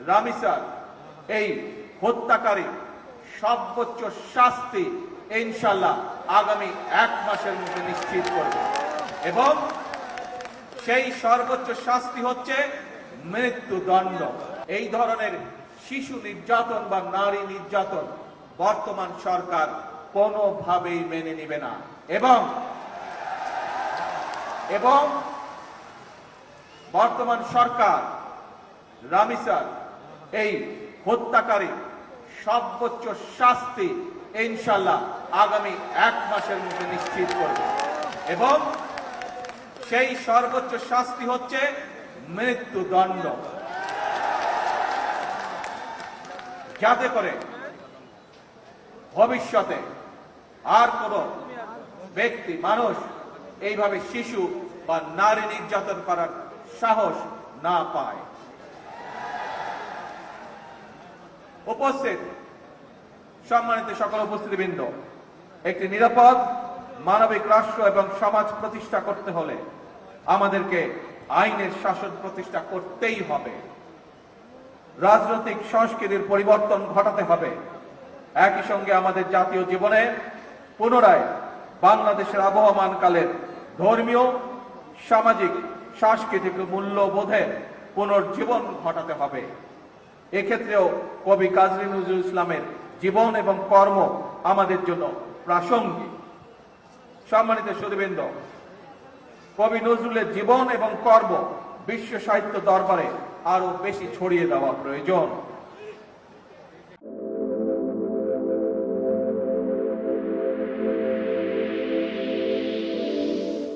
রামিসার এই হত্যাকারী সর্বোচ্চ শাস্তি ইনশাআল্লাহ আগামী 1 মাসের মধ্যে নিশ্চিত করবে এবং সেই সর্বোচ্চ শাস্তি হচ্ছে মৃত্যুদণ্ড। এই ধরনের শিশু নির্যাতন বা নারী নির্যাতন বর্তমান সরকার কোনোভাবেই মেনে নেবে না এবং বর্তমান সরকার রামিসার এই হত্যাকারী সর্বোচ্চ শাস্তি ইনশাআল্লাহ আগামী 1 মাসের মধ্যে নিশ্চিত করবে এবং সেই সর্বোচ্চ শাস্তি হচ্ছে মৃত্যুদণ্ড, যাতে করে ভবিষ্যতে আর কোন ব্যক্তি মানুষ এইভাবে শিশু বা নারী নির্যাতন করার সাহস না পায়। উপস্থিত সম্মানিত সকল উপস্থিতিবৃন্দ, একটি নিরাপদ মানবিক রাষ্ট্র এবং সমাজ প্রতিষ্ঠা করতে হলে আমাদেরকে আইনের শাসন প্রতিষ্ঠা করতেই হবে। রাজনৈতিক সংস্কৃতির পরিবর্তন ঘটাতে হবে। একই সঙ্গে আমাদের জাতীয় জীবনে পুনরায় বাংলাদেশের আবহমানকালের ধর্মীয়, সামাজিক, সাংস্কৃতিক মূল্যবোধের পুনর্জীবন ঘটাতে হবে। এক্ষেত্রেও কবি কাজী নজরুল ইসলামের জীবন এবং কর্ম আমাদের জন্য প্রাসঙ্গিক। সম্মানিত সুধীবৃন্দ, কবি নজরুলের জীবন এবং কর্ম বিশ্ব সাহিত্য দরবারে আরো বেশি ছড়িয়ে দেওয়া প্রয়োজন।